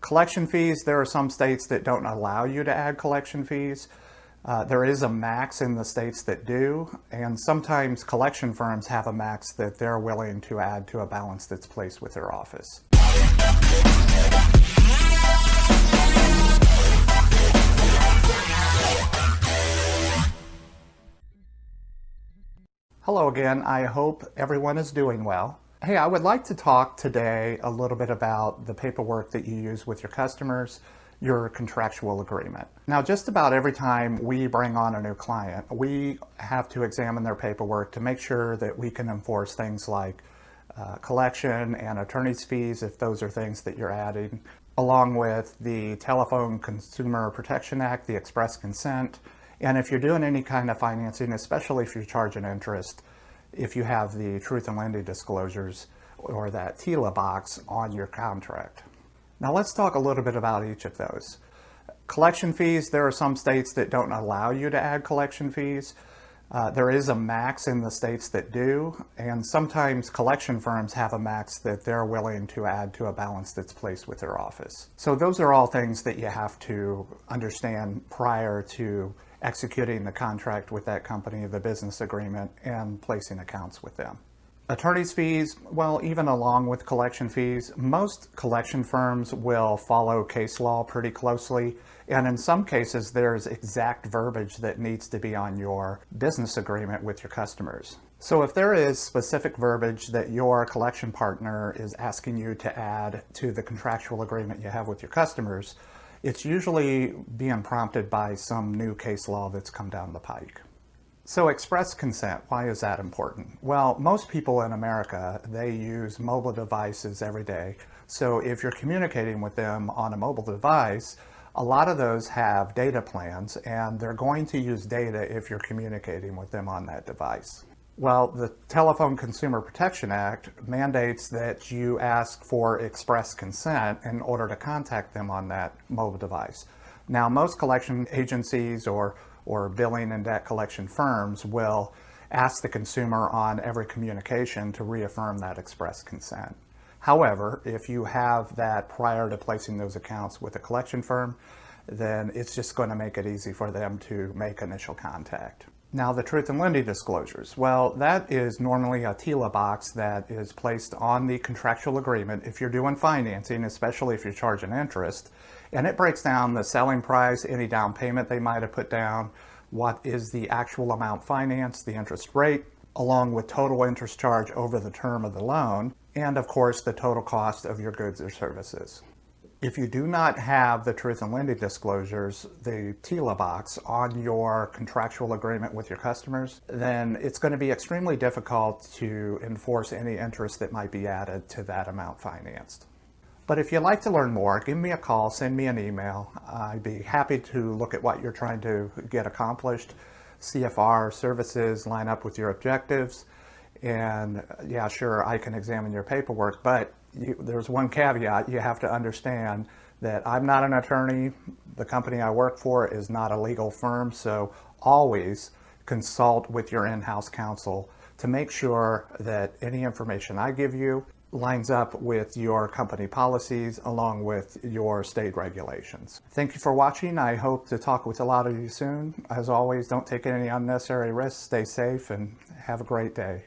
Collection fees, there are some states that don't allow you to add collection fees. There is a max in the states that do, and sometimes collection firms have a max that they're willing to add to a balance that's placed with their office. Hello again, I hope everyone is doing well. Hey, I would like to talk today a little bit about the paperwork that you use with your customers, your contractual agreement. Now, just about every time we bring on a new client, we have to examine their paperwork to make sure that we can enforce things like collection and attorney's fees, if those are things that you're adding, along with the Telephone Consumer Protection Act, the express consent, and if you're doing any kind of financing, especially if you're charging interest, if you have the truth in lending disclosures or that TILA box on your contract. Now let's talk a little bit about each of those. Collection fees, there are some states that don't allow you to add collection fees. There is a max in the states that do, and sometimes collection firms have a max that they're willing to add to a balance that's placed with their office. So those are all things that you have to understand prior to executing the contract with that company, the business agreement, and placing accounts with them. Attorney's fees, well, even along with collection fees, most collection firms will follow case law pretty closely, and in some cases there's exact verbiage that needs to be on your business agreement with your customers. So if there is specific verbiage that your collection partner is asking you to add to the contractual agreement you have with your customers, it's usually being prompted by some new case law that's come down the pike. So express consent, why is that important? Well, most people in America, they use mobile devices every day. So if you're communicating with them on a mobile device, a lot of those have data plans, and they're going to use data if you're communicating with them on that device. Well, the Telephone Consumer Protection Act mandates that you ask for express consent in order to contact them on that mobile device. Now, most collection agencies or billing and debt collection firms will ask the consumer on every communication to reaffirm that express consent. However, if you have that prior to placing those accounts with a collection firm, then it's just going to make it easy for them to make initial contact. Now, the truth in lending disclosures. Well, that is normally a TILA box that is placed on the contractual agreement if you're doing financing, especially if you're charging interest. And it breaks down the selling price, any down payment they might have put down, what is the actual amount financed, the interest rate, along with total interest charge over the term of the loan, and of course the total cost of your goods or services. If you do not have the truth in lending disclosures, the TILA box, on your contractual agreement with your customers, then it's going to be extremely difficult to enforce any interest that might be added to that amount financed. But if you'd like to learn more, give me a call, send me an email. I'd be happy to look at what you're trying to get accomplished, see if our services line up with your objectives, and yeah, sure, I can examine your paperwork, but there's one caveat. You have to understand that I'm not an attorney. The company I work for is not a legal firm, so always consult with your in-house counsel to make sure that any information I give you lines up with your company policies along with your state regulations. Thank you for watching. I hope to talk with a lot of you soon. As always, don't take any unnecessary risks, stay safe, and have a great day.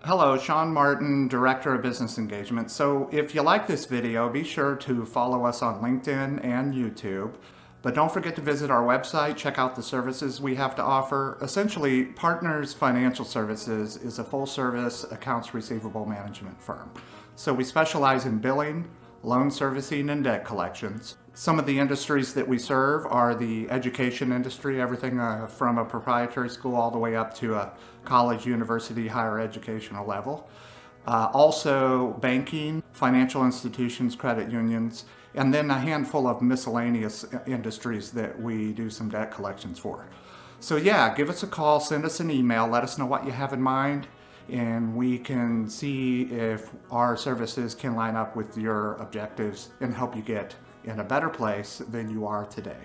Hello, Sean Martin, Director of Business Engagement. So if you like this video, be sure to follow us on LinkedIn and YouTube. But don't forget to visit our website, check out the services we have to offer. Essentially, Partners Financial Services is a full-service accounts receivable management firm. So we specialize in billing, loan servicing, and debt collections. Some of the industries that we serve are the education industry, everything from a proprietary school all the way up to a college, university, higher educational level. Also banking, financial institutions, credit unions, and then a handful of miscellaneous industries that we do some debt collections for. So yeah, give us a call, send us an email, let us know what you have in mind, and we can see if our services can line up with your objectives and help you get in a better place than you are today.